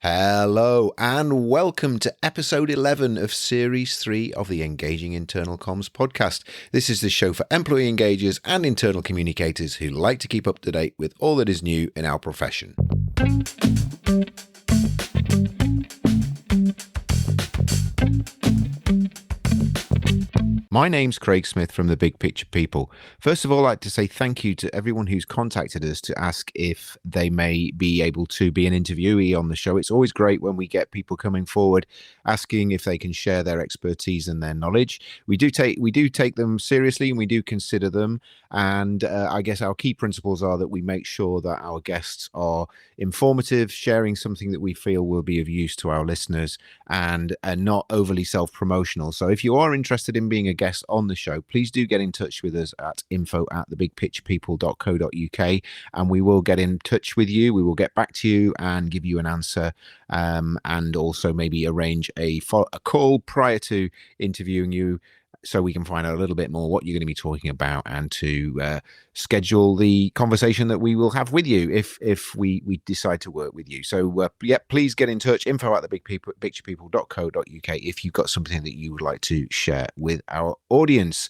Hello and welcome to episode 11 of series 3 of the Engaging Internal Comms podcast. This is the show for employee engagers and internal communicators who like to keep up to date with all that is new in our profession. My name's Craig Smith from the Big Picture People. First of all, I'd like to say thank you to everyone who's contacted us to ask if they may be able to be an interviewee on the show. It's always great when we get people coming forward asking if they can share their expertise and their knowledge. We do take them seriously and we do consider them. And I guess our key principles are that we make sure that our guests are informative, sharing something that we feel will be of use to our listeners, and not overly self-promotional. So if you are interested in being a guest on the show, please do get in touch with us at info@thebigpicturepeople.co.uk, and we will get in touch with you. We will get back to you and give you an answer, and also maybe arrange a call prior to interviewing you, so we can find out a little bit more what you're going to be talking about, and to schedule the conversation that we will have with you if we decide to work with you. So please get in touch, info@thebigpicturepeople.co.uk, if you've got something that you would like to share with our audience.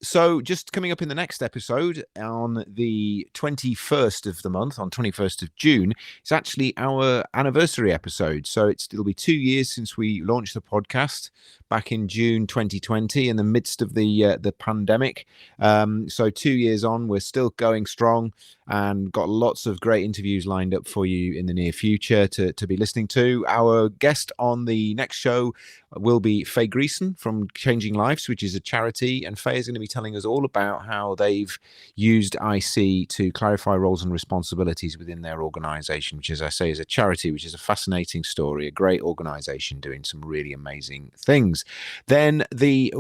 So just coming up in the next episode on the 21st of the month, on 21st of June, it's actually our anniversary episode. So it'll be 2 years since we launched the podcast back in June 2020 in the midst of the pandemic. So 2 years on, we're still going strong and got lots of great interviews lined up for you in the near future to be listening to. Our guest on the next show will be Faye Griesen from Changing Lives, which is a charity, and Faye is going to be telling us all about how they've used IC to clarify roles and responsibilities within their organisation, which, as I say, is a charity, which is a fascinating story, a great organisation doing some really amazing things. Then the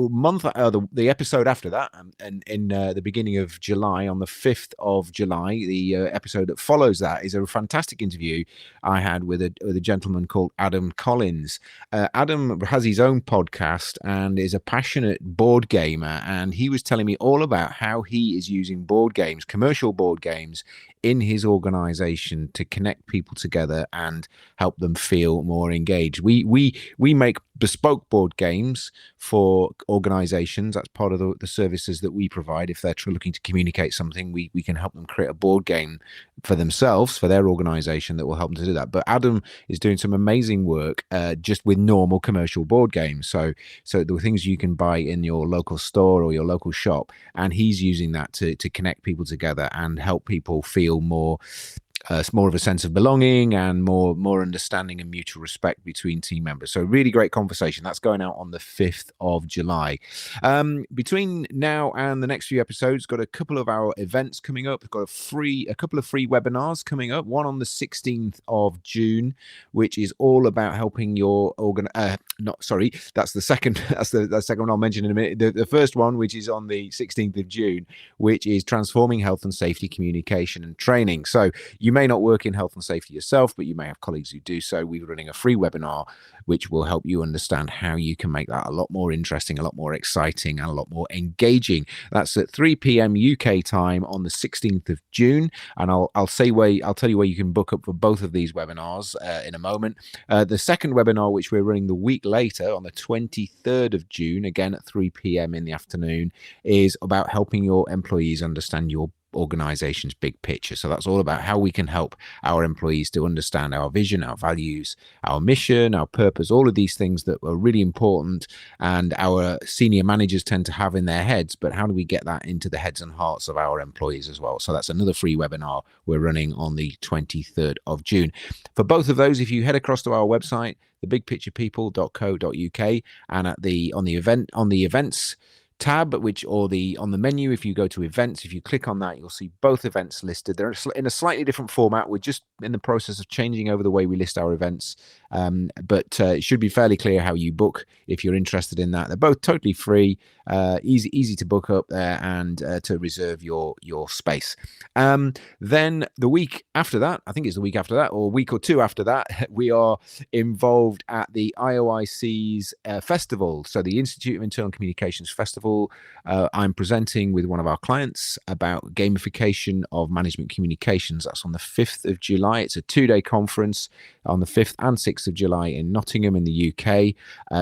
episode after that, and in the beginning of July, on the 5th of July, the episode that follows that is a fantastic interview I had with a gentleman called Adam Collins. Adam has his own podcast and is a passionate board gamer, and he was telling me all about how he is using board games, commercial board games, in his organization to connect people together and help them feel more engaged. We make bespoke board games for organizations. That's part of the services that we provide. If they're looking to communicate something, we can help them create a board game for themselves, for their organization, that will help them to do that. But Adam is doing some amazing work just with normal commercial board games. So the things you can buy in your local store or your local shop, and he's using that to connect people together and help people feel more of a sense of belonging and more understanding and mutual respect between team members. So really great conversation. That's going out on the 5th of July. Between now and the next few episodes, got a couple of our events coming up. We've got a couple of free webinars coming up. One on the 16th of June, which is all about helping your that's the second. That's the second one I'll mention in a minute. The first one, which is on the 16th of June, which is transforming health and safety communication and training. So you may not work in health and safety yourself, but you may have colleagues who do so. We're running a free webinar which will help you understand how you can make that a lot more interesting, a lot more exciting, and a lot more engaging. That's at 3 p.m. UK time on the 16th of June, and I'll tell you where you can book up for both of these webinars in a moment. The second webinar, which we're running the week later on the 23rd of June, again at 3 p.m. in the afternoon, is about helping your employees understand your organization's big picture. So that's all about how we can help our employees to understand our vision, our values, our mission, our purpose, all of these things that are really important and our senior managers tend to have in their heads, but how do we get that into the heads and hearts of our employees as well? So that's another free webinar we're running on the 23rd of June. For both of those, if you head across to our website, thebigpicturepeople.co.uk, and on the events tab, on the menu, if you go to events, if you click on that, you'll see both events listed. They're in a slightly different format. We're just in the process of changing over the way we list our events, but it should be fairly clear how you book if you're interested in that. They're both totally free, easy to book up there and to reserve your space. Then the week after that, I think it's the week after that, or a week or two after that, we are involved at the IOIC's festival, so the Institute of Internal Communications Festival. I'm presenting with one of our clients about gamification of management communications. That's on the 5th of July. July. It's a 2-day conference on the 5th and 6th of July in Nottingham in the UK.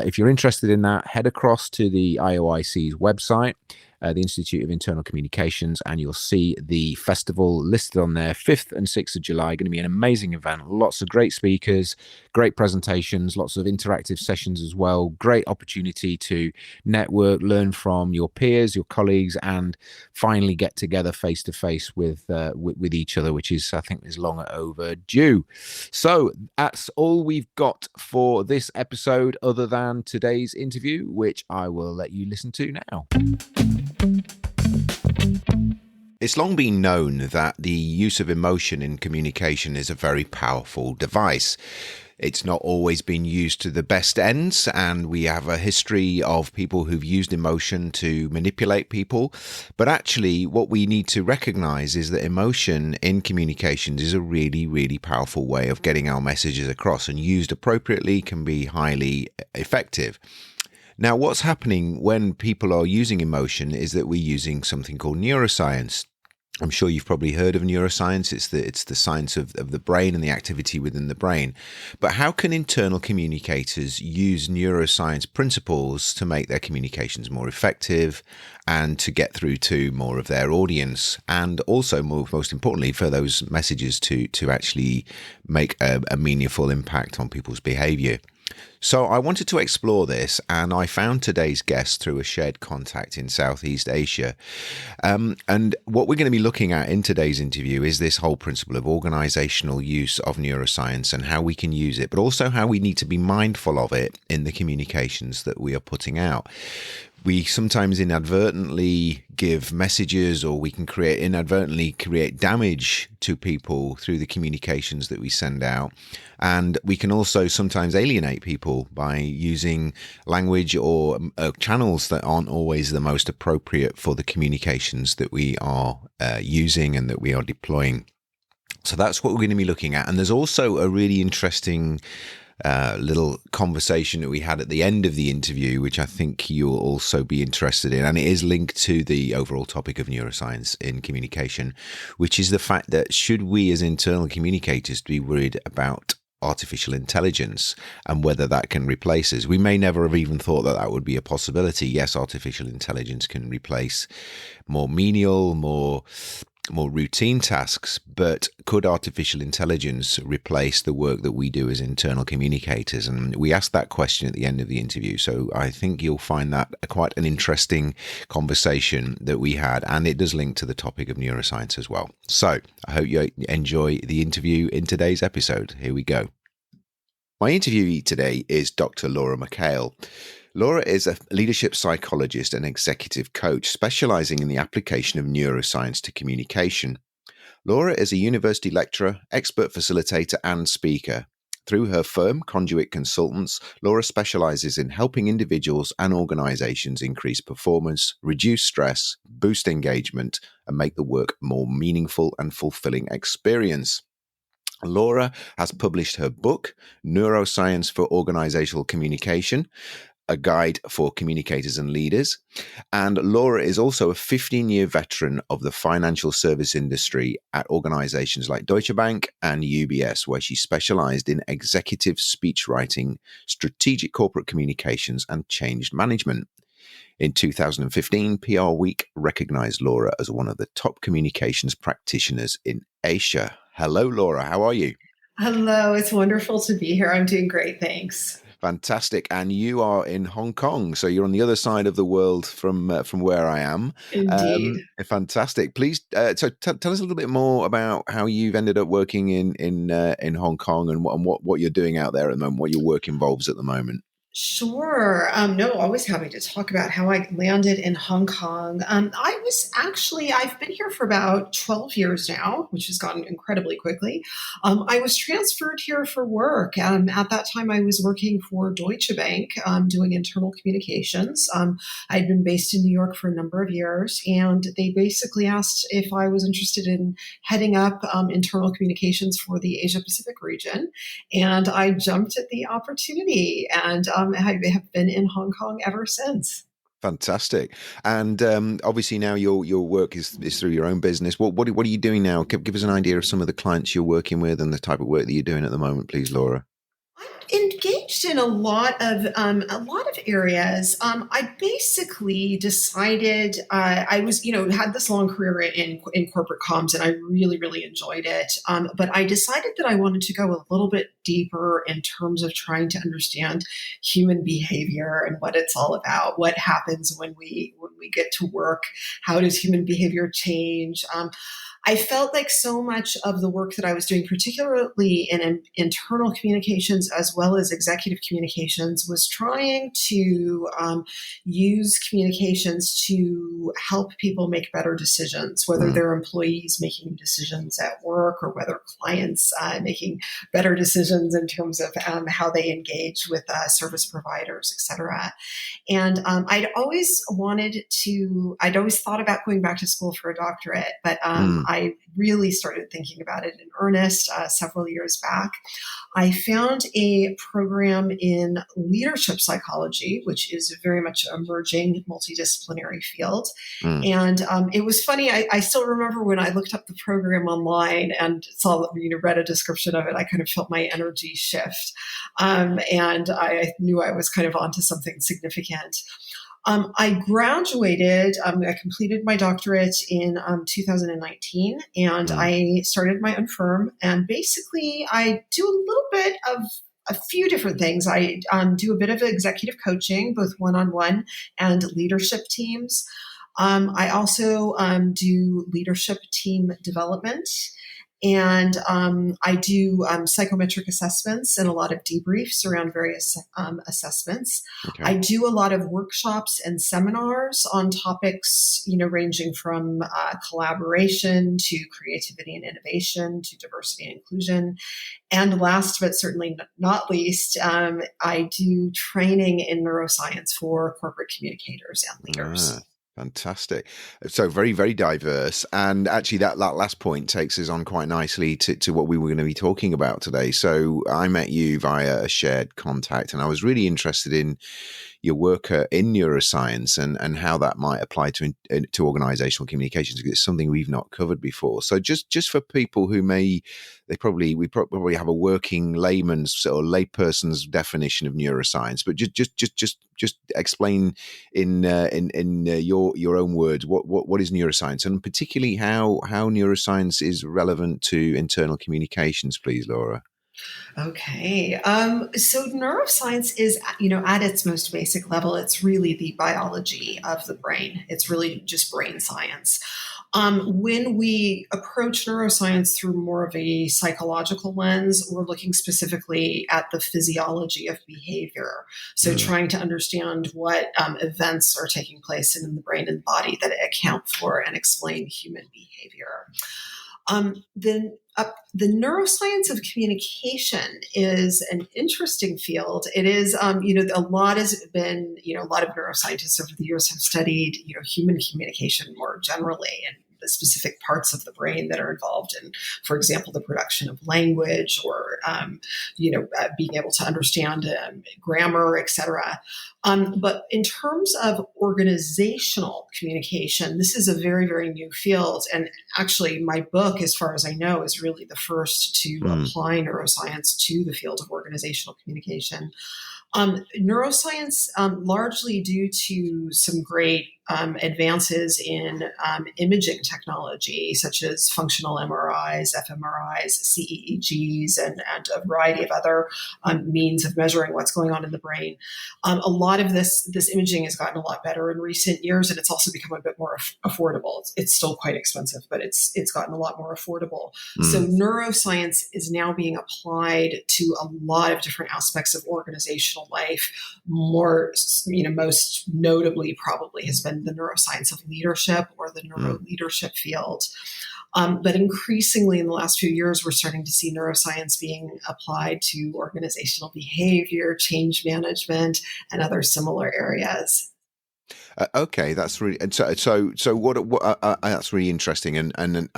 If you're interested in that, head across to the IOIC's website, the Institute of Internal Communications, and you'll see the festival listed on there. 5th and 6th of July, going to be an amazing event. Lots of great speakers, great presentations, lots of interactive sessions as well. Great opportunity to network, learn from your peers, your colleagues, and finally get together face to face with each other, which is, I think, is long overdue. So that's all we've got for this episode, other than today's interview, which I will let you listen to now. It's long been known that the use of emotion in communication is a very powerful device. It's not always been used to the best ends, and we have a history of people who've used emotion to manipulate people. But actually, what we need to recognize is that emotion in communications is a really, really powerful way of getting our messages across, and used appropriately can be highly effective. Now, what's happening when people are using emotion is that we're using something called neuroscience. I'm sure you've probably heard of neuroscience. It's the science of the brain and the activity within the brain. But how can internal communicators use neuroscience principles to make their communications more effective and to get through to more of their audience, and also, most importantly, for those messages to actually make a meaningful impact on people's behavior? So I wanted to explore this, and I found today's guest through a shared contact in Southeast Asia. And what we're going to be looking at in today's interview is this whole principle of organizational use of neuroscience and how we can use it, but also how we need to be mindful of it in the communications that we are putting out. We sometimes inadvertently give messages, or we can inadvertently create damage to people through the communications that we send out. And we can also sometimes alienate people by using language or channels that aren't always the most appropriate for the communications that we are using and that we are deploying. So that's what we're going to be looking at. And there's also a really interesting little conversation that we had at the end of the interview, which I think you'll also be interested in, and it is linked to the overall topic of neuroscience in communication, which is the fact that should we as internal communicators be worried about artificial intelligence and whether that can replace us? We may never have even thought that would be a possibility. Yes, artificial intelligence can replace more menial, more routine tasks, but could artificial intelligence replace the work that we do as internal communicators? And we asked that question at the end of the interview. So I think you'll find that quite an interesting conversation that we had, and it does link to the topic of neuroscience as well. So I hope you enjoy the interview in today's episode. Here we go. My interviewee today is Dr. Laura McHale. Laura is a leadership psychologist and executive coach specializing in the application of neuroscience to communication. Laura is a university lecturer, expert facilitator, and speaker. Through her firm, Conduit Consultants, Laura specializes in helping individuals and organizations increase performance, reduce stress, boost engagement, and make the work a more meaningful and fulfilling experience. Laura has published her book, Neuroscience for Organizational Communication, a guide for communicators and leaders. And Laura is also a 15-year veteran of the financial service industry at organizations like Deutsche Bank and UBS, where she specialized in executive speech writing, strategic corporate communications, and change management. In 2015, PR Week recognized Laura as one of the top communications practitioners in Asia. Hello, Laura. How are you? Hello. It's wonderful to be here. I'm doing great. Thanks. Fantastic. And you are in Hong Kong, so you're on the other side of the world from where I am. Indeed. Fantastic. Please, so tell us a little bit more about how you've ended up working in Hong Kong, and what you're doing out there at the moment, what your work involves at the moment. Sure. No, always happy to talk about how I landed in Hong Kong. I've been here for about 12 years now, which has gone incredibly quickly. I was transferred here for work. At that time, I was working for Deutsche Bank, doing internal communications. I'd been based in New York for a number of years, and they basically asked if I was interested in heading up internal communications for the Asia Pacific region. And I jumped at the opportunity, and I have been in Hong Kong ever since. Fantastic. And obviously now your work is through your own business. What are you doing now? Give us an idea of some of the clients you're working with and the type of work that you're doing at the moment, please, Laura. I'm engaged in a lot of areas. I basically decided I was had this long career in corporate comms, and I really enjoyed it. But I decided that I wanted to go a little bit deeper in terms of trying to understand human behavior and what it's all about. What happens when we get to work? How does human behavior change? I felt like so much of the work that I was doing, particularly in internal communications as well as executive communications, was trying to use communications to help people make better decisions, whether Mm, they're employees making decisions at work or whether clients making better decisions in terms of how they engage with service providers, et cetera. And I'd always thought about going back to school for a doctorate, but mm, I really started thinking about it in earnest several years back. I found a program in leadership psychology, which is very much an emerging multidisciplinary field. mm. And it was funny. I still remember when I looked up the program online and saw, read a description of it, I kind of felt my energy shift. And I knew I was kind of onto something significant. I graduated, I completed my doctorate in 2019, and Mm. I started my own firm. And basically, I do a little bit of a few different things. I do a bit of executive coaching, both one on one and leadership teams. I also do leadership team development. And I do psychometric assessments and a lot of debriefs around various assessments. I Okay. do a lot of workshops and seminars on topics, ranging from collaboration to creativity and innovation to diversity and inclusion. And last but certainly not least, I do training in neuroscience for corporate communicators and Ah, leaders. fantastic. So very, very diverse. And actually that last point takes us on quite nicely to what we were going to be talking about today. So I met you via a shared contact, and I was really interested in your work in neuroscience and how that might apply to organizational communications, because it's something we've not covered before. So just for people who we probably have a working layman's or layperson's definition of neuroscience, but just explain in your own words what is neuroscience, and particularly how neuroscience is relevant to internal communications, please, Laura. Okay. So neuroscience is, at its most basic level, it's really the biology of the brain. It's really just brain science. When we approach neuroscience through more of a psychological lens, we're looking specifically at the physiology of behavior. So Mm, trying to understand what events are taking place in the brain and body that account for and explain human behavior. Then the neuroscience of communication is an interesting field. It is, a lot has been, a lot of neuroscientists over the years have studied, human communication more generally and the specific parts of the brain that are involved in, for example, the production of language or, being able to understand grammar, etc. But in terms of organizational communication, this is a very new field. And actually, my book, as far as I know, is really the first to mm, apply neuroscience to the field of organizational communication. Neuroscience, largely due to some great advances in imaging technology, such as functional MRIs, fMRIs, CEEGs, and a variety of other means of measuring what's going on in the brain. A lot of this imaging has gotten a lot better in recent years, and it's also become a bit more affordable. It's still quite expensive, but it's gotten a lot more affordable. So mm, neuroscience is now being applied to a lot of different aspects of organizational life. More, most notably probably has been the neuroscience of leadership or the neuro mm. leadership field. But increasingly in the last few years, we're starting to see neuroscience being applied to organizational behavior, change management, and other similar areas. Okay, that's really and so what that's really interesting and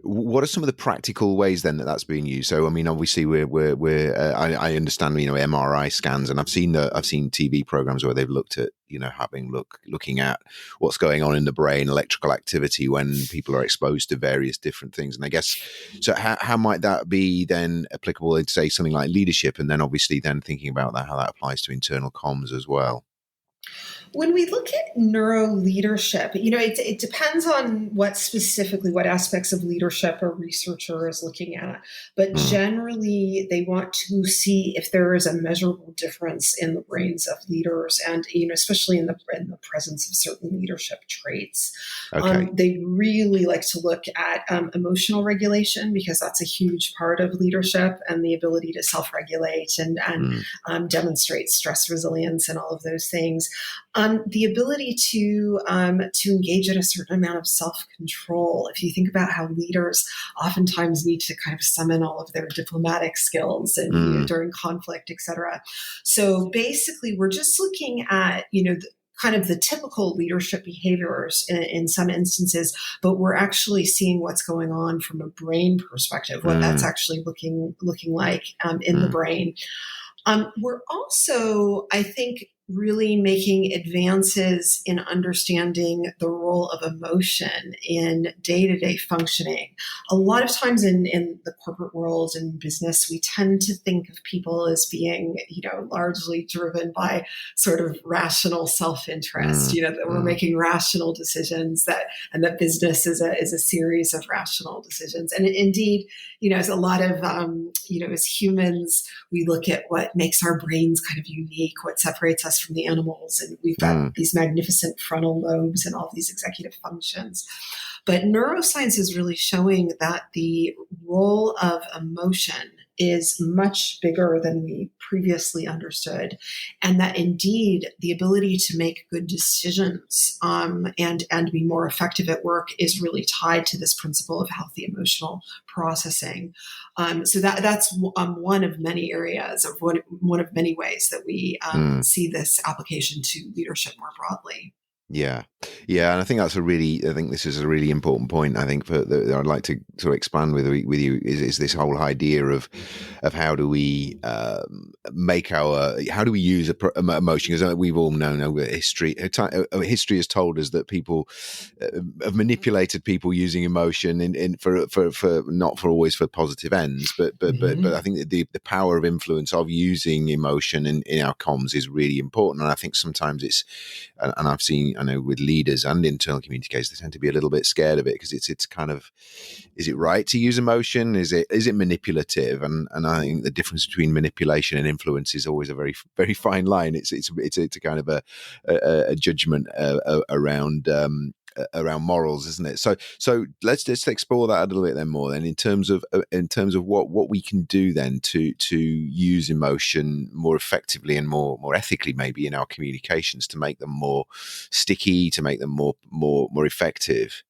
what are some of the practical ways then that that's being used? So I mean, obviously we're I understand, MRI scans, and I've seen TV programs where they've looked at, looking at what's going on in the brain, electrical activity when people are exposed to various different things. And I guess, so how might that be then applicable in, say, something like leadership, and then obviously then thinking about that, how that applies to internal comms as well? When we look at neuro leadership, it depends on what aspects of leadership a researcher is looking at. But Mm, generally, they want to see if there is a measurable difference in the brains of leaders, and especially in the presence of certain leadership traits. okay. They really like to look at emotional regulation, because that's a huge part of leadership, and the ability to self-regulate and Mm, demonstrate stress resilience and all of those things. The ability to engage in a certain amount of self-control. If you think about how leaders oftentimes need to kind of summon all of their diplomatic skills and mm, during conflict, et cetera. So basically, we're just looking at kind of the typical leadership behaviors in some instances, but we're actually seeing what's going on from a brain perspective, what that's mm, actually looking like in the mm, brain. We're also, I think, really making advances in understanding the role of emotion in day-to-day functioning. A lot of times in the corporate world and business, we tend to think of people as being, largely driven by sort of rational self-interest, mm, that we're mm, making rational decisions, and that business is a series of rational decisions. And indeed, as a lot of, as humans, we look at what makes our brains kind of unique, what separates us from the animals. And we've got mm, these magnificent frontal lobes and all these executive functions. But neuroscience is really showing that the role of emotion is much bigger than we previously understood, and that indeed the ability to make good decisions and be more effective at work is really tied to this principle of healthy emotional processing. So that's one of many areas, of one of many ways that we mm. see this application to leadership more broadly. Yeah, yeah, and I think this is a really important point. I think that I'd like to sort of expand with you is this whole idea of how do we how do we use emotion? Because we've all known over history. History has told us that people have manipulated people using emotion for not for always for positive ends, but I think that the power of influence of using emotion in our comms is really important. And I think sometimes and I've seen, I know with leaders and internal communicators, they tend to be a little bit scared of it because it's kind of, is it right to use emotion? Is it manipulative? And I think the difference between manipulation and influence is always a very very fine line. It's a kind of a judgment around morals, isn't it? So let's just explore that a little bit then more then in terms of what we can do then to use emotion more effectively and more ethically maybe in our communications to make them more sticky, to make them more effective.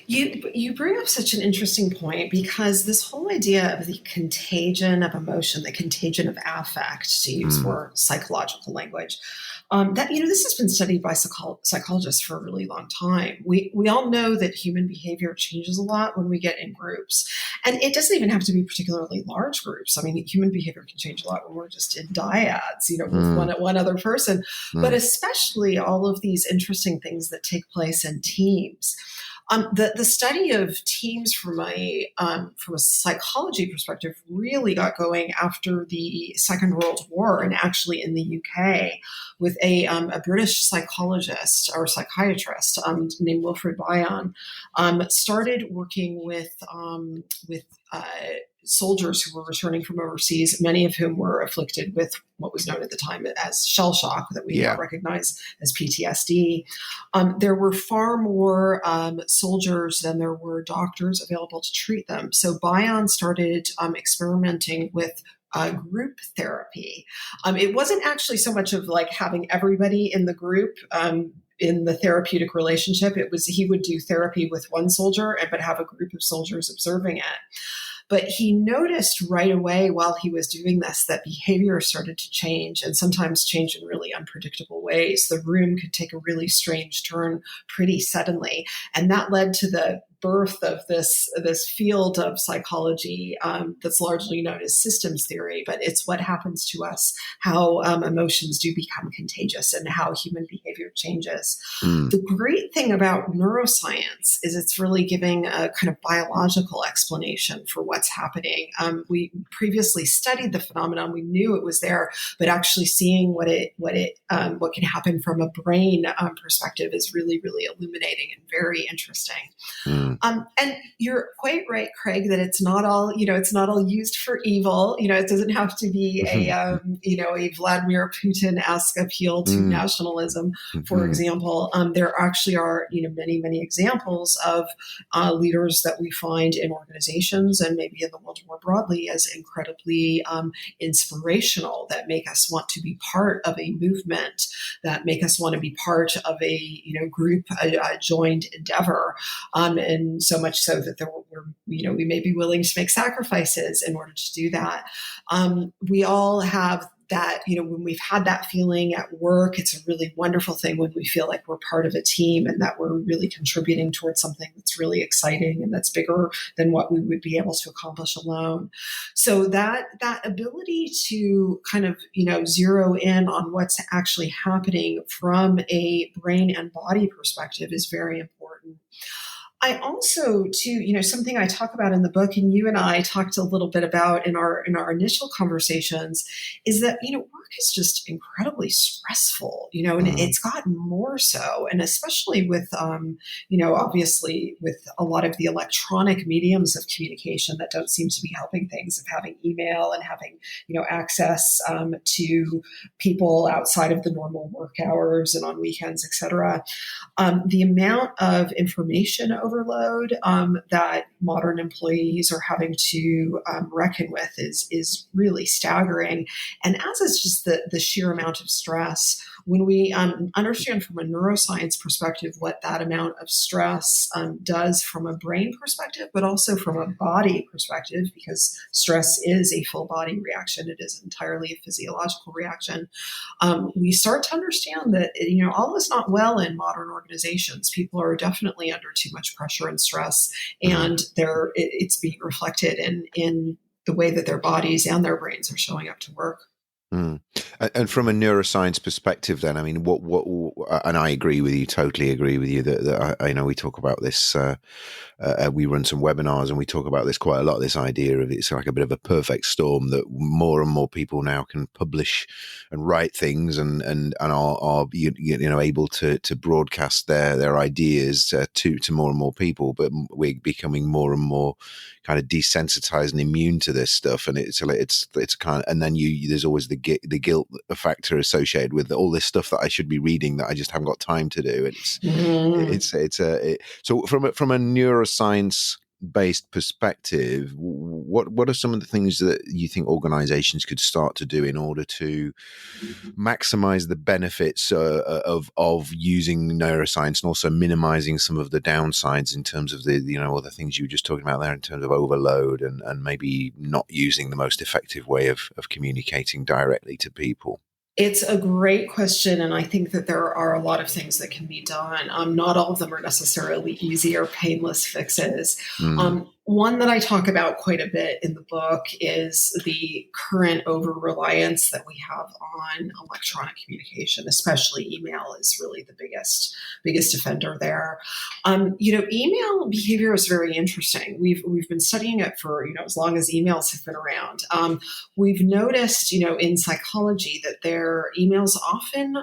You bring up such an interesting point, because this whole idea of the contagion of emotion, the contagion of affect, to use Mm, more psychological language, that this has been studied by psychologists for a really long time. We all know that human behavior changes a lot when we get in groups, and it doesn't even have to be particularly large groups. I mean, human behavior can change a lot when we're just in dyads, with mm, one other person, but mm, especially all of these interesting things that take place in teams. The study of teams from a psychology perspective really got going after the Second World War, and actually in the UK, with a British psychologist or psychiatrist named Wilfred Bion, started working with soldiers who were returning from overseas, many of whom were afflicted with what was known at the time as shell shock, that we now yeah. recognize as PTSD. There were far more soldiers than there were doctors available to treat them. So Bion started experimenting with group therapy. It wasn't actually so much of like having everybody in the group in the therapeutic relationship. It was he would do therapy with one soldier, but have a group of soldiers observing it. But he noticed right away while he was doing this that behavior started to change, and sometimes change in really unpredictable ways. The room could take a really strange turn pretty suddenly. And that led to the birth of this field of psychology that's largely known as systems theory, but it's what happens to us, how emotions do become contagious, and how human behavior changes. The great thing about neuroscience is it's really giving a kind of biological explanation for what's happening. We previously studied the phenomenon; we knew it was there, but actually seeing what can happen from a brain perspective is really, really illuminating and very interesting. And you're quite right, Craig, that it's not all used for evil. It doesn't have to be a Vladimir Putin-esque appeal to nationalism, for example. There actually are, many, many examples of leaders that we find in organizations and maybe in the world more broadly as incredibly inspirational, that make us want to be part of a movement, that make us want to be part of a group, a joined endeavor. And so much so that we may be willing to make sacrifices in order to do that. We all have that, when we've had that feeling at work, it's a really wonderful thing when we feel like we're part of a team and that we're really contributing towards something that's really exciting and that's bigger than what we would be able to accomplish alone. So that ability to kind of, zero in on what's actually happening from a brain and body perspective is very important. I also, too, something I talk about in the book, and you and I talked a little bit about in our initial conversations, is that work is just incredibly stressful, and it's gotten more so, and especially with obviously with a lot of the electronic mediums of communication that don't seem to be helping things, of having email and having access to people outside of the normal work hours and on weekends, et cetera. The amount of information overload that modern employees are having to reckon with is really staggering, and as is just the sheer amount of stress. When we understand from a neuroscience perspective what that amount of stress does from a brain perspective, but also from a body perspective, because stress is a full body reaction, it is entirely a physiological reaction. We start to understand that all is not well in modern organizations. People are definitely under too much pressure and stress, and it's being reflected in the way that their bodies and their brains are showing up to work. And from a neuroscience perspective, then, I mean, what, and I agree with you, totally agree with you that I know we talk about this. We run some webinars and we talk about this quite a lot. This idea of it's like a bit of a perfect storm that more and more people now can publish and write things and are able to broadcast their ideas to more and more people. But we're becoming more and more kind of desensitized and immune to this stuff, and it's kind of, and then there's always the guilt factor associated with all this stuff that I should be reading that I just haven't got time to do. So from a neuroscience based perspective, what are some of the things that you think organizations could start to do in order to maximize the benefits of using neuroscience, and also minimizing some of the downsides in terms of all the things you were just talking about there in terms of overload and maybe not using the most effective way of communicating directly to people? It's a great question, and I think that there are a lot of things that can be done. Not all of them are necessarily easy or painless fixes. One that I talk about quite a bit in the book is the current over-reliance that we have on electronic communication, especially email is really the biggest offender there. Email behavior is very interesting. We've been studying it for as long as emails have been around. We've noticed in psychology that their emails often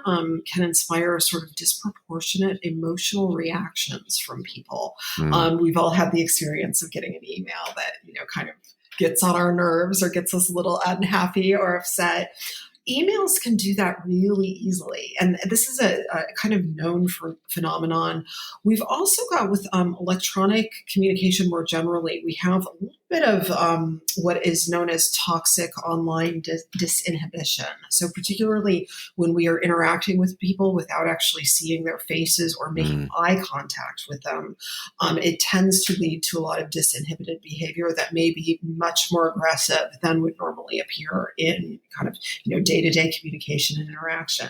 can inspire sort of disproportionate emotional reactions from people. We've all had the experience of getting an email that kind of gets on our nerves or gets us a little unhappy or upset. emails can do that really easily. And this is a kind of known phenomenon. We've also got with electronic communication more generally, we have a little bit of what is known as toxic online disinhibition. So particularly when we are interacting with people without actually seeing their faces or making eye contact with them, it tends to lead to a lot of disinhibited behavior that may be much more aggressive than would normally appear in kind of, day-to-day communication and interaction.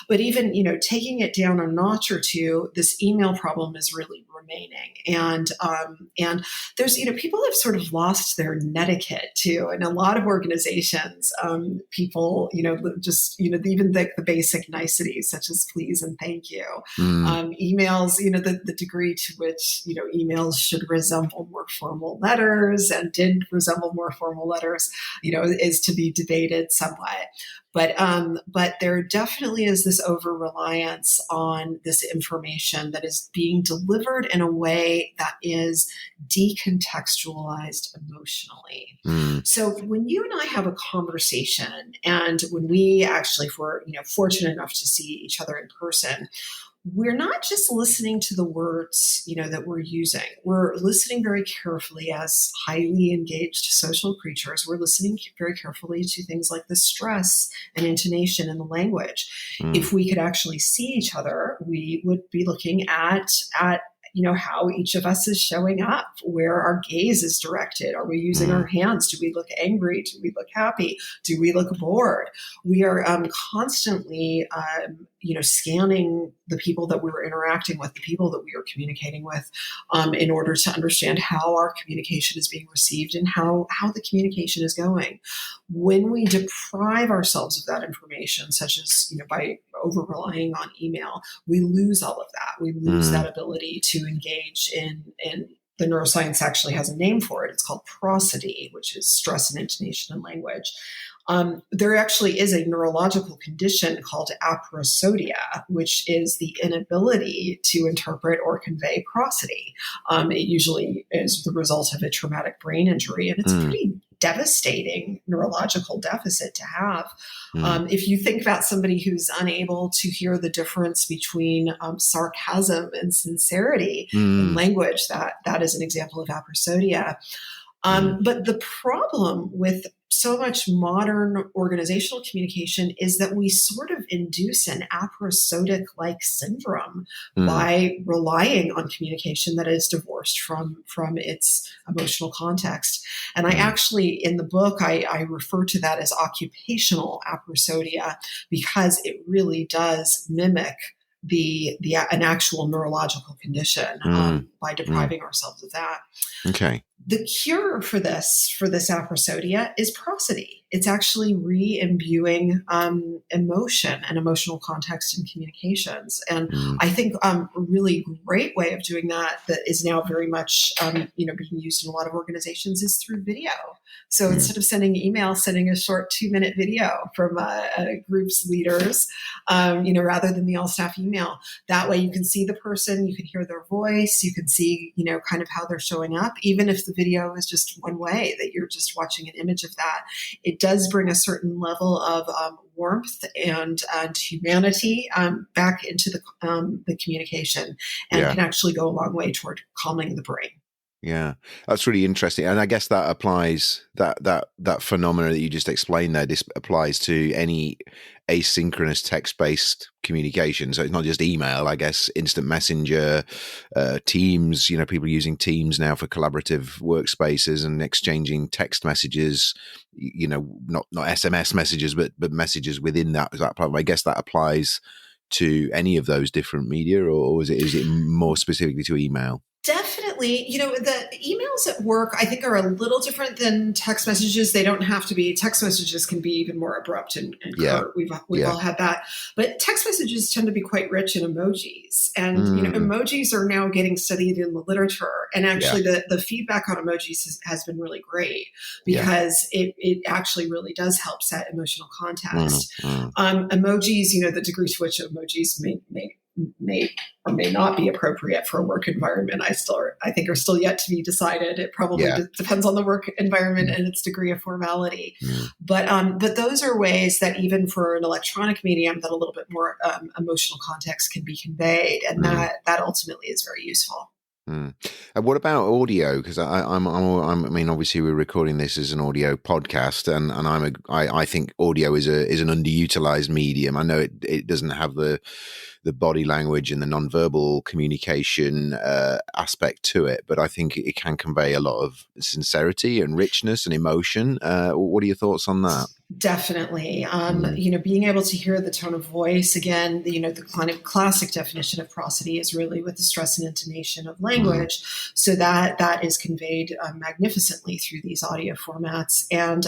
But even, taking it down a notch or two, this email problem is really remaining. And there's, people have sort of lost their netiquette too. And a lot of organizations, people, just, even the basic niceties such as please and thank you. Emails, the degree to which, emails should resemble more formal letters and did resemble more formal letters, is to be debated somewhat. But there definitely is this over-reliance on this information that is being delivered in a way that is decontextualized emotionally. So when you and I have a conversation, and when we actually, if we're fortunate enough to see each other in person, we're not just listening to the words, that we're using. We're listening very carefully as highly engaged social creatures. We're listening very carefully to things like the stress and intonation in the language. If we could actually see each other, we would be looking at how each of us is showing up, where our gaze is directed. Are we using our hands? Do we look angry? Do we look happy? Do we look bored? We are constantly, scanning the people that we're interacting with, the people that we are communicating with, in order to understand how our communication is being received and how the communication is going. When we deprive ourselves of that information, such as, by over-relying on email, we lose all of that. We lose that ability to engage in the neuroscience actually has a name for it. It's called porosity, which is stress and intonation in language. There actually is a neurological condition called aprosodia, which is the inability to interpret or convey porosity. It usually is the result of a traumatic brain injury, and it's a pretty devastating neurological deficit to have. If you think about somebody who's unable to hear the difference between sarcasm and sincerity in language, that is an example of aprosodia. But the problem with so much modern organizational communication is that we sort of induce an aprosodic-like syndrome by relying on communication that is divorced from its emotional context. And I actually, in the book, I refer to that as occupational aprosodia, because it really does mimic an actual neurological condition by depriving ourselves of that. Okay. The cure for this aprosodia is porosity. It's actually re-imbuing emotion and emotional context in communications. And I think a really great way of doing that is now very much being used in a lot of organizations is through video. So instead of sending email, sending a short 2-minute video from a group's leaders, rather than the all staff email. That way you can see the person, you can hear their voice, you can see, kind of how they're showing up, even if the video is just one way, that you're just watching an image of that. It does bring a certain level of warmth and humanity back into the communication, and can actually go a long way toward calming the brain. Yeah, that's really interesting. And I guess that applies, that phenomena that you just explained there, this applies to any asynchronous text-based communication. So it's not just email, I guess, instant messenger, Teams, people using Teams now for collaborative workspaces and exchanging text messages, not SMS messages, but messages within that platform. I guess that applies to any of those different media, or is it more specifically to email? Definitely. The emails at work, I think, are a little different than text messages. They don't have to be. Text messages can be even more abrupt and curt. We've all had that. But text messages tend to be quite rich in emojis. And, emojis are now getting studied in the literature. And actually, the feedback on emojis has been really great, because it actually really does help set emotional context. Emojis, the degree to which emojis may may or may not be appropriate for a work environment, I think are still yet to be decided. It probably depends on the work environment and its degree of formality. But those are ways that even for an electronic medium, that a little bit more emotional context can be conveyed, and that ultimately is very useful. And what about audio? Because I mean, obviously we're recording this as an audio podcast, and I think audio is an underutilized medium. I know it doesn't have the body language and the nonverbal communication aspect to it, but I think it can convey a lot of sincerity and richness and emotion. What are your thoughts on that? Definitely. Being able to hear the tone of voice, again, the kind of classic definition of prosody is really with the stress and intonation of language. So that is conveyed magnificently through these audio formats. And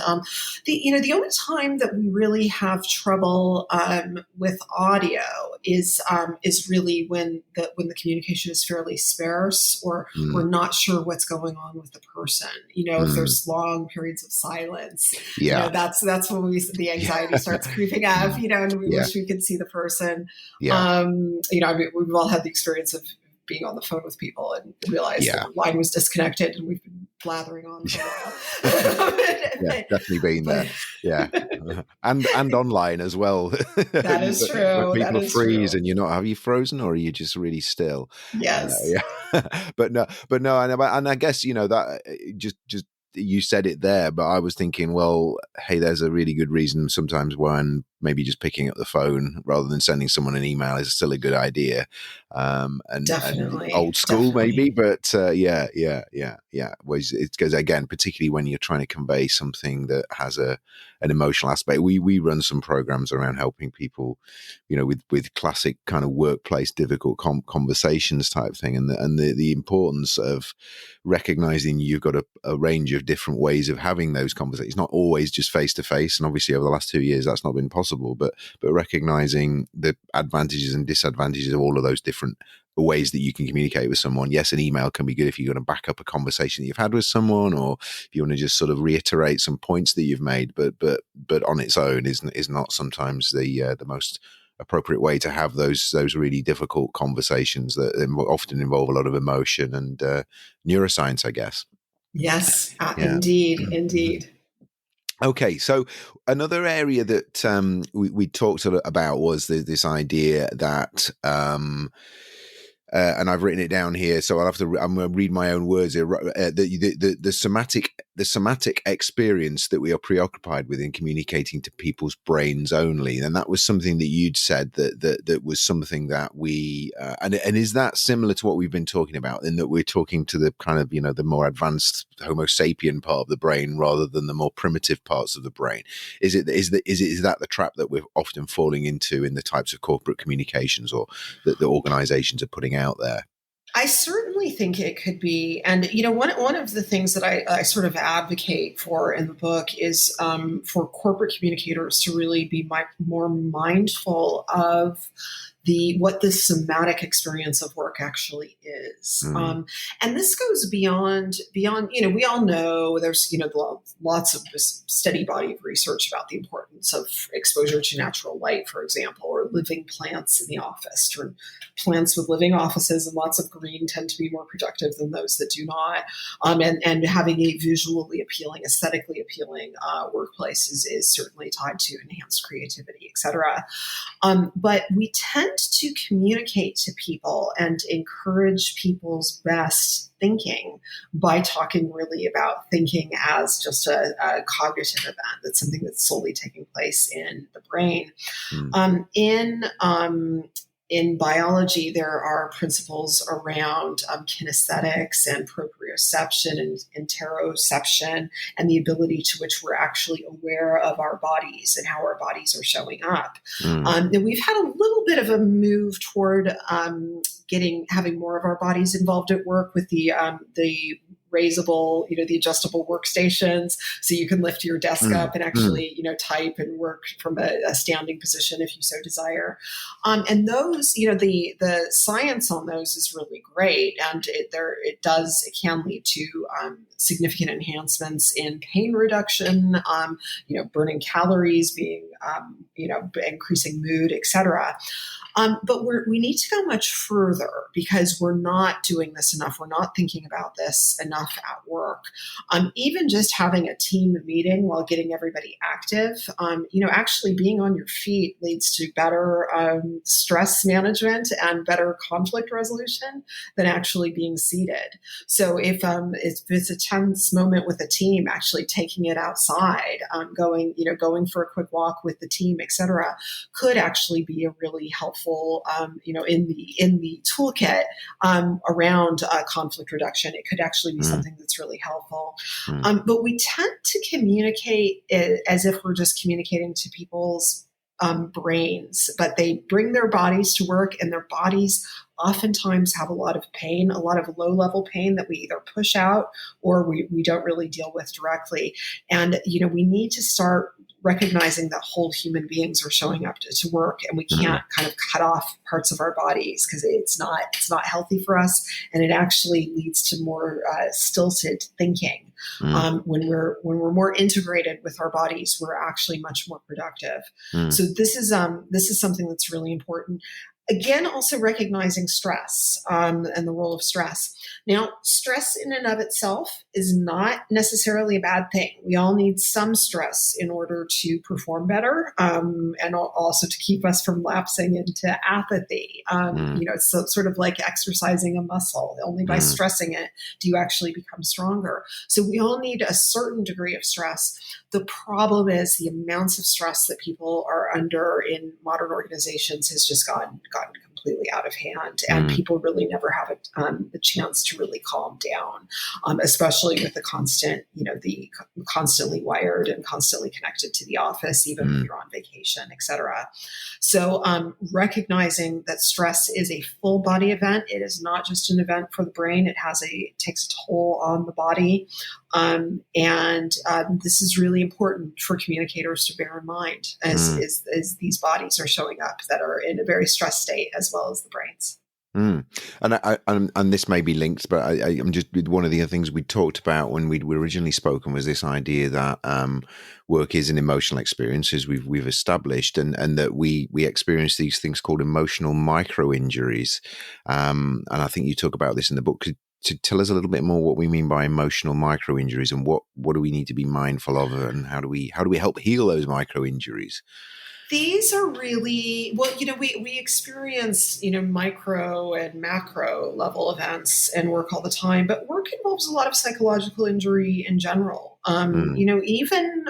the only time that we really have trouble with audio is really when the communication is fairly sparse, or we're not sure what's going on with the person. If there's long periods of silence, that's when the anxiety starts creeping up, and we wish we could see the person. We've all had the experience of being on the phone with people and realized the line was disconnected and we've been blathering on for a while. Definitely been there. Yeah. and online as well. That is true. People freeze and have you frozen, or are you just really still? Yes. But no, and I guess, that just you said it there, but I was thinking, well, hey, there's a really good reason sometimes when maybe just picking up the phone rather than sending someone an email is still a good idea. And old school maybe, but it goes again, particularly when you're trying to convey something that has an emotional aspect. We run some programs around helping people, with classic kind of workplace difficult conversations type thing, and the importance of recognizing you've got a range of different ways of having those conversations, not always just face to face. And obviously over the last 2 years, that's not been possible, but recognizing the advantages and disadvantages of all of those different ways that you can communicate with someone. Yes, an email can be good if you're going to back up a conversation that you've had with someone, or if you want to just sort of reiterate some points that you've made, but on its own is not sometimes the most appropriate way to have those really difficult conversations that often involve a lot of emotion and neuroscience, I guess. Yes, indeed. Okay, so another area that we talked about was this idea that, and I've written it down here, so I'm going to read my own words here. The somatic experience that we are preoccupied with in communicating to people's brains only, and that was something that you'd said that was something that we and is that similar to what we've been talking about, in that we're talking to the kind of the more advanced Homo sapien part of the brain rather than the more primitive parts of the brain? Is that the trap that we're often falling into in the types of corporate communications or that the organizations are putting out there? I certainly think it could be. And, one of the things that I sort of advocate for in the book is for corporate communicators to really be more mindful of what the somatic experience of work actually is. And this goes beyond, we all know there's, lots of this steady body of research about the importance of exposure to natural light, for example, or living plants in the office. Or plants with living offices and lots of green tend to be more productive than those that do not. And having a visually appealing, aesthetically appealing workplace is certainly tied to enhanced creativity, et cetera. But we tend to communicate to people and encourage people's best thinking by talking really about thinking as just a cognitive event. That's something that's solely taking place in the brain. In biology, there are principles around kinesthetics and proprioception and interoception, and the ability to which we're actually aware of our bodies and how our bodies are showing up. And we've had a little bit of a move toward having more of our bodies involved at work with the raisable, the adjustable workstations, so you can lift your desk up and actually, type and work from a standing position if you so desire. And those, the science on those is really great, and it can lead to significant enhancements in pain reduction, burning calories, being increasing mood, etc. But we need to go much further because we're not doing this enough. We're not thinking about this enough at work. Even just having a team meeting while getting everybody active, actually being on your feet leads to better stress management and better conflict resolution than actually being seated. So if it's a tense moment with a team, actually taking it outside, going for a quick walk with the team, etc., could actually be a really helpful, in the toolkit around conflict reduction. It could actually be something that's really helpful. But we tend to communicate as if we're just communicating to people's brains, but they bring their bodies to work, and their bodies oftentimes have a lot of pain, a lot of low-level pain that we either push out or we don't really deal with directly. And, we need to start recognizing that whole human beings are showing up to work, and we can't kind of cut off parts of our bodies because it's not healthy for us, and it actually leads to more stilted thinking. When we're more integrated with our bodies, we're actually much more productive. So this is something that's really important. Again, also recognizing stress and the role of stress. Now, stress in and of itself is not necessarily a bad thing. We all need some stress in order to perform better, and also to keep us from lapsing into apathy. It's sort of like exercising a muscle. Only by stressing it do you actually become stronger. So we all need a certain degree of stress. The problem is the amounts of stress that people are under in modern organizations has just gotten completely out of hand, and people really never have the chance to really calm down, especially with the constantly wired and constantly connected to the office, even when you're on vacation, etc. So recognizing that stress is a full body event. It is not just an event for the brain. It takes a toll on the body. This is really important for communicators to bear in mind as these bodies are showing up that are in a very stressed state, as well as the brains. And this may be linked, but I'm just one of the other things we talked about when we originally spoken was this idea that work is an emotional experience, as we've established, and that we experience these things called emotional micro injuries. And I think you talk about this in the book. To tell us a little bit more what we mean by emotional micro injuries, and what do we need to be mindful of, and how do we help heal those micro injuries? These are really, well, we experience, micro and macro level events and work all the time, but work involves a lot of psychological injury in general. Even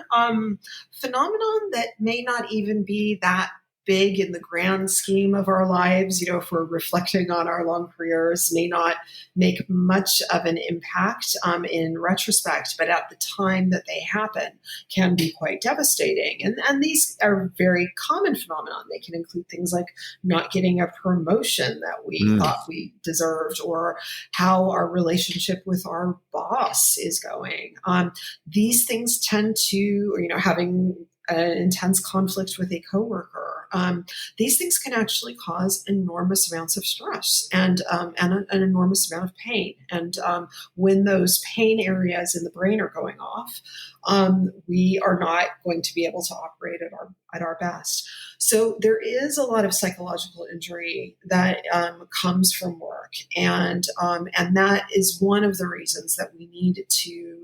phenomenon that may not even be that big in the grand scheme of our lives, if we're reflecting on our long careers, may not make much of an impact in retrospect, but at the time that they happen can be quite devastating. And these are very common phenomenon. They can include things like not getting a promotion that we thought we deserved, or how our relationship with our boss is going. These things tend to, having an intense conflict with a coworker. These things can actually cause enormous amounts of stress and an enormous amount of pain. And when those pain areas in the brain are going off, we are not going to be able to operate at our best. So there is a lot of psychological injury that comes from work, and that is one of the reasons that we need to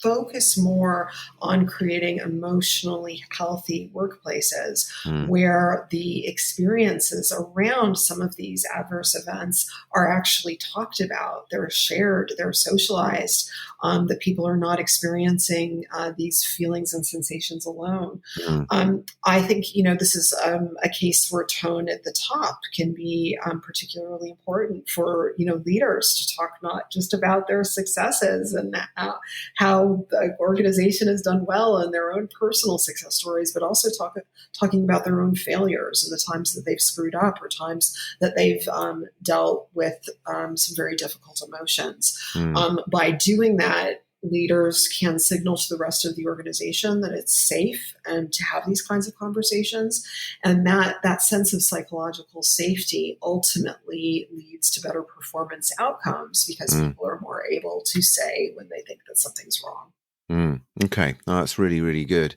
focus more on creating emotionally healthy workplaces where the experiences around some of these adverse events are actually talked about, they're shared, they're socialized, that people are not experiencing these feelings and sensations alone. I think, this is a case where tone at the top can be particularly important for, leaders to talk not just about their successes and how the organization has done well and their own personal success stories, but also talking about their own failures and the times that they've screwed up or times that they've dealt with some very difficult emotions. By doing that, leaders can signal to the rest of the organization that it's safe and to have these kinds of conversations. And that sense of psychological safety ultimately leads to better performance outcomes because people are more able to say when they think that something's wrong. Okay. No, that's really, really good.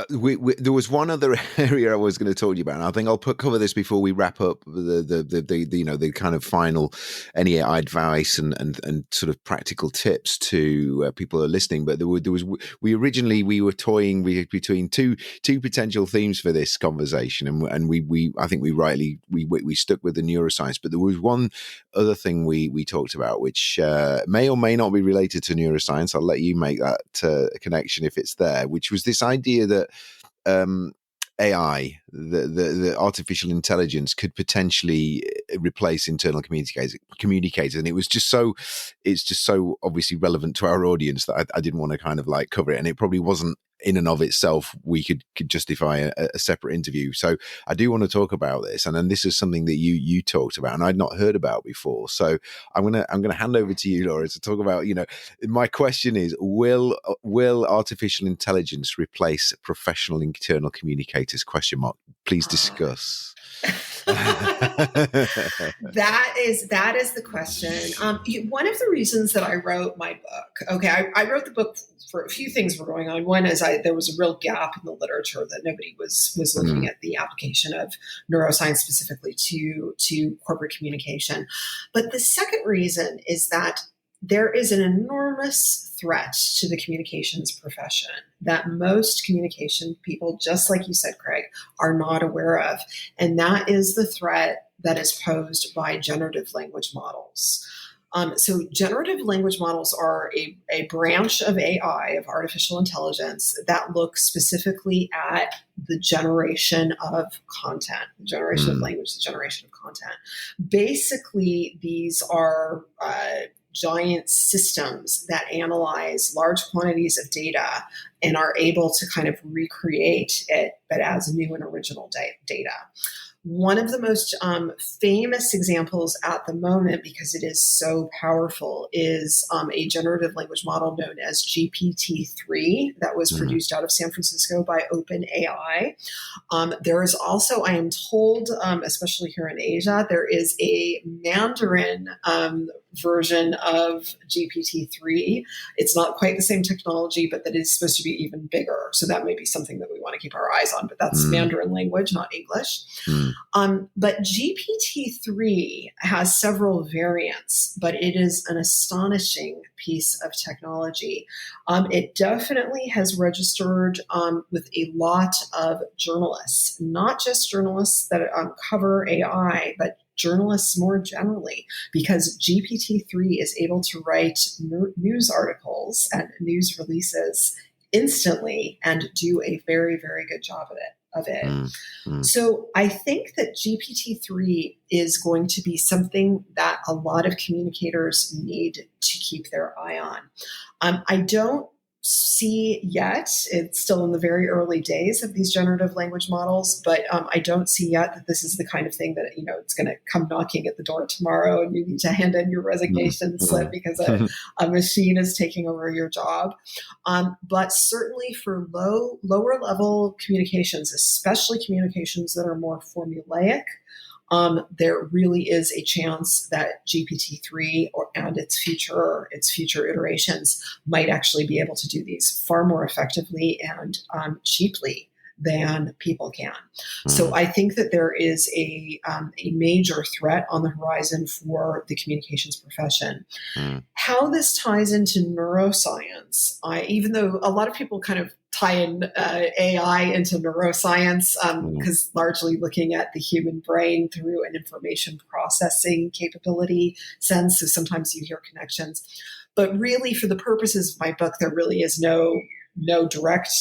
There was one other area I was going to talk to you about, and I think I'll cover this before we wrap up the kind of final any advice and sort of practical tips to people who are listening. But we were toying between two potential themes for this conversation, and we I think we stuck with the neuroscience. But there was one other thing we talked about, which may or may not be related to neuroscience. I'll let you make that connection if it's there. Which was this idea that AI, the artificial intelligence, could potentially replace internal communicators, and it's just so obviously relevant to our audience that I didn't want to kind of like cover it, and it probably wasn't in and of itself we could justify a separate interview. So I do want to talk about this, and then this is something that you talked about and I'd not heard about before. So I'm gonna hand over to you, Laura, to talk about. My question is: Will artificial intelligence replace professional internal communicators? Question mark. Please discuss. That is the question. One of the reasons that I wrote my book, I wrote the book for a few things were going on. One is there was a real gap in the literature that nobody was looking at the application of neuroscience specifically to corporate communication. But the second reason is that there is an enormous threat to the communications profession that most communication people, just like you said, Craig, are not aware of. And that is the threat that is posed by generative language models. So generative language models are a branch of AI, of artificial intelligence, that looks specifically at the generation of content, the generation of language, the generation of content. Basically, these are giant systems that analyze large quantities of data and are able to kind of recreate it, but as new and original data. One of the most famous examples at the moment, because it is so powerful, is a generative language model known as GPT-3 that was produced out of San Francisco by OpenAI. There is also, I am told, especially here in Asia, there is a Mandarin version of GPT-3. It's not quite the same technology, but that is supposed to be even bigger. So that may be something that we want to keep our eyes on, but that's Mandarin language, not English. But GPT-3 has several variants, but it is an astonishing piece of technology. It definitely has registered with a lot of journalists, not just journalists that cover AI, but journalists more generally, because GPT-3 is able to write news articles and news releases instantly and do a very, very good job of it. So I think that GPT-3 is going to be something that a lot of communicators need to keep their eye on. I don't see yet, it's still in the very early days of these generative language models, but I don't see yet that this is the kind of thing that, it's going to come knocking at the door tomorrow and you need to hand in your resignation slip because a machine is taking over your job. But certainly for lower level communications, especially communications that are more formulaic, there really is a chance that GPT-3 and its future iterations might actually be able to do these far more effectively and cheaply than people can. So I think that there is a major threat on the horizon for the communications profession. How this ties into neuroscience, even though a lot of people kind of tie in AI into neuroscience, because largely looking at the human brain through an information processing capability sense. So sometimes you hear connections, but really for the purposes of my book, there really is no direct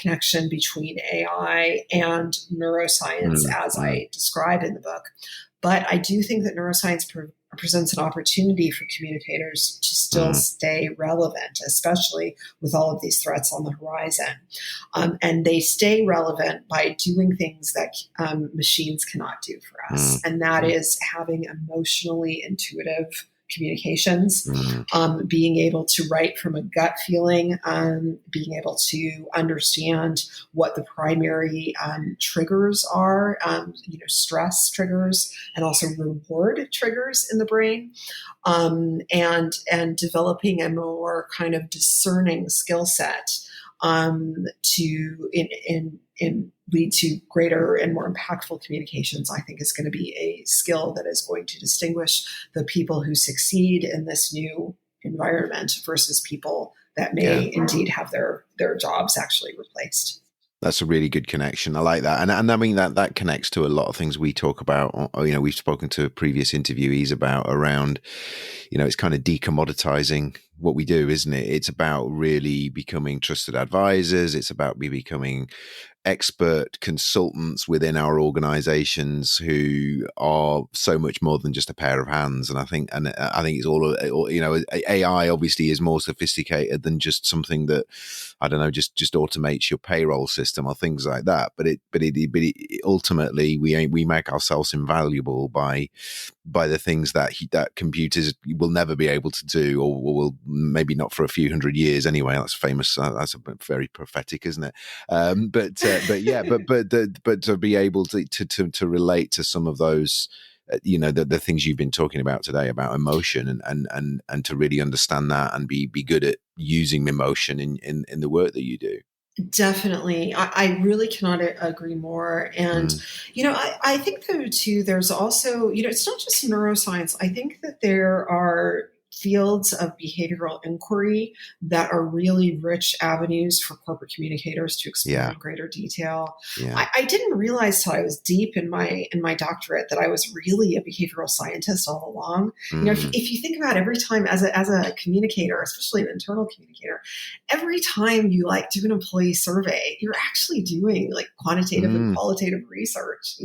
connection between AI and neuroscience as I describe in the book. But I do think that neuroscience presents an opportunity for communicators to still stay relevant, especially with all of these threats on the horizon. And they stay relevant by doing things that machines cannot do for us. And that is having emotionally intuitive communications, being able to write from a gut feeling, being able to understand what the primary triggers are, stress triggers and also reward triggers in the brain, and developing a more kind of discerning skill set. to in lead to greater and more impactful communications, I think is going to be a skill that is going to distinguish the people who succeed in this new environment versus people that may indeed have their jobs actually replaced. That's a really good connection. I like that. And I mean, that connects to a lot of things we talk about. We've spoken to previous interviewees about around, it's kind of decommoditizing what we do, isn't it? It's about really becoming trusted advisors. It's about becoming expert consultants within our organizations who are so much more than just a pair of hands. And I think it's all, AI obviously is more sophisticated than just something that, I don't know, just automates your payroll system or things like that. But ultimately we make ourselves invaluable by the things that computers will never be able to do, or will maybe not for a few hundred years anyway. That's famous. That's very prophetic, isn't it? But to be able to relate to some of those, the things you've been talking about today about emotion and to really understand that and be good at using emotion in the work that you do. Definitely. I really cannot agree more. And, I think though too, there's also, it's not just neuroscience. I think that there are fields of behavioral inquiry that are really rich avenues for corporate communicators to explore in greater detail. I didn't realize till I was deep in my doctorate that I was really a behavioral scientist all along. If you think about every time as a communicator, especially an internal communicator, every time you do an employee survey, you're actually doing quantitative and qualitative research,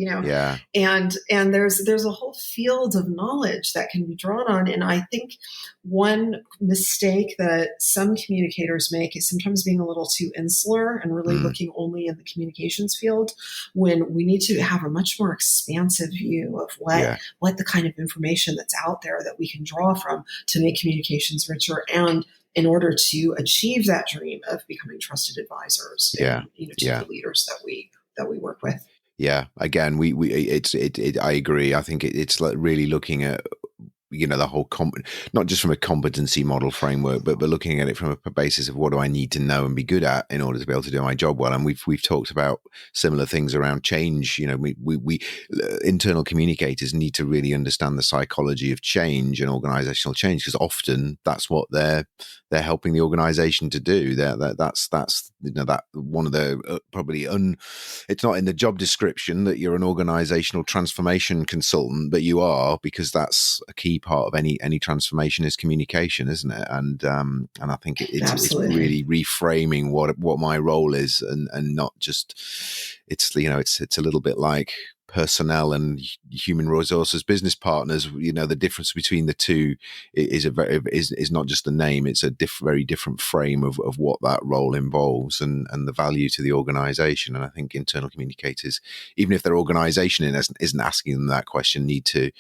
and there's a whole field of knowledge that can be drawn on. And I think one mistake that some communicators make is sometimes being a little too insular and really looking only in the communications field, when we need to have a much more expansive view of what the kind of information that's out there that we can draw from to make communications richer, and in order to achieve that dream of becoming trusted advisors to the leaders that we work with. Yeah, again, I agree. I think it's like really looking at the whole not just from a competency model framework, but looking at it from a basis of what do I need to know and be good at in order to be able to do my job well. And we've talked about similar things around change. We internal communicators need to really understand the psychology of change and organizational change, because often that's what they're helping the organization to do. That's that one of the it's not in the job description that you're an organizational transformation consultant, but you are, because that's a key part of any transformation is communication, isn't it? And I think it's really reframing what my role is, and not just it's a little bit like personnel and human resources business partners. The difference between the two is not just the name. It's a very different frame of what that role involves and the value to the organization. And I think internal communicators, even if their organization isn't asking them that question, need to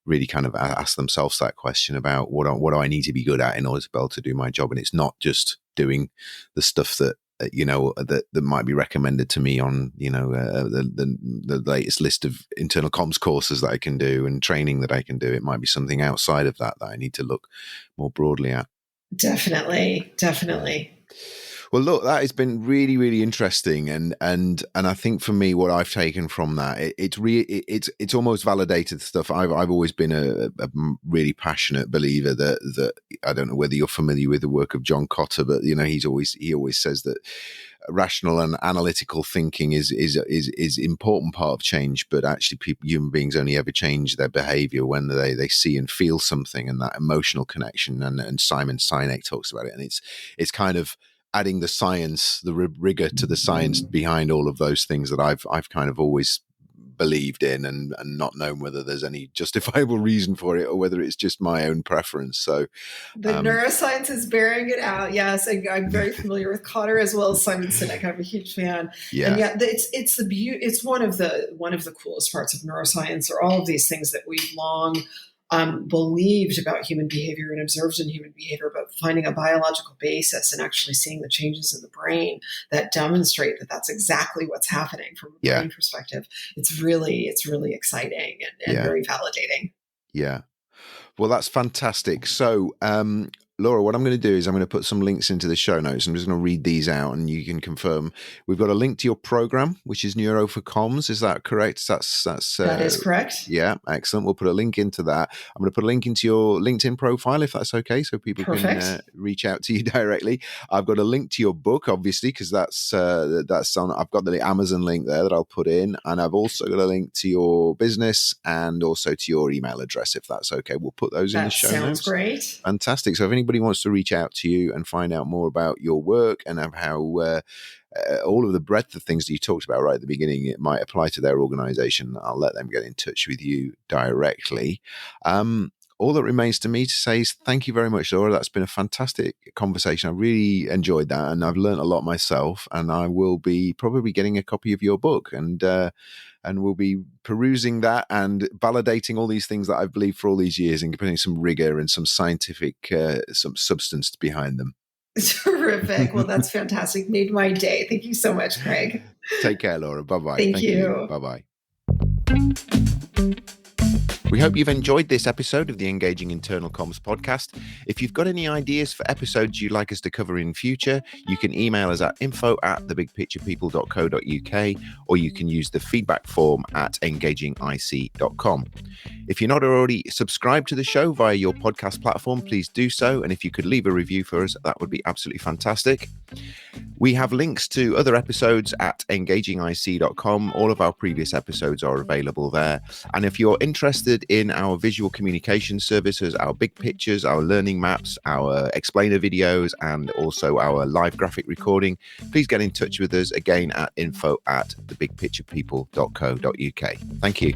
really kind of ask themselves that question about what do I need to be good at in order to be able to do my job. And it's not just doing the stuff that that might be recommended to me on the latest list of internal comms courses that I can do and training that I can do. It might be something outside of that I need to look more broadly at. Definitely. Well, look, that has been really, really interesting, and I think for me, what I've taken from that, it's almost validated stuff. I've always been a really passionate believer that I don't know whether you're familiar with the work of John Cotter, but he always says that rational and analytical thinking is important part of change, but actually human beings only ever change their behavior when they see and feel something, and that emotional connection. And Simon Sinek talks about it, and it's kind of adding the science, the rigor to the science behind all of those things that I've kind of always believed in, and not known whether there's any justifiable reason for it or whether it's just my own preference. So the neuroscience is bearing it out. Yes. And I'm very familiar with Cotter as well as Simon Sinek. I'm a huge fan. Yeah. And it's the beauty. It's one of the coolest parts of neuroscience, or all of these things that we've long believed about human behavior and observed in human behavior, but finding a biological basis and actually seeing the changes in the brain that demonstrate that that's exactly what's happening from a brain perspective. It's really exciting and very validating. Yeah. Well, that's fantastic. So, Laura, what I'm going to do is I'm going to put some links into the show notes. I'm just going to read these out and you can confirm. We've got a link to your program, which is Neuro for Comms. Is that correct? That is correct. Yeah, excellent. We'll put a link into that. I'm going to put a link into your LinkedIn profile, if that's okay, so people can reach out to you directly. I've got a link to your book, obviously, because that's on. I've got the Amazon link there that I'll put in, and I've also got a link to your business and also to your email address, if that's okay. We'll put those in the show notes. That sounds great. Fantastic. So if anybody wants to reach out to you and find out more about your work and how all of the breadth of things that you talked about right at the beginning, it might apply to their organization, I'll let them get in touch with you directly. All that remains to me to say is thank you very much, Laura. That's been a fantastic conversation. I really enjoyed that, and I've learned a lot myself, and I will be probably getting a copy of your book, and we'll be perusing that and validating all these things that I've believed for all these years and putting some rigor and some scientific, some substance behind them. Terrific. Well, that's fantastic. Made my day. Thank you so much, Craig. Take care, Laura. Bye-bye. Thank you. Bye-bye. We hope you've enjoyed this episode of the Engaging Internal Comms podcast. If you've got any ideas for episodes you'd like us to cover in future, you can email us at info@thebigpicturepeople.co.uk, or you can use the feedback form at engagingic.com. If you're not already subscribed to the show via your podcast platform, please do so. And if you could leave a review for us, that would be absolutely fantastic. We have links to other episodes at engagingic.com. All of our previous episodes are available there. And if you're interested in our visual communication services, our big pictures, our learning maps, our explainer videos, and also our live graphic recording, please get in touch with us again at info@thebigpicturepeople.co.uk. Thank you.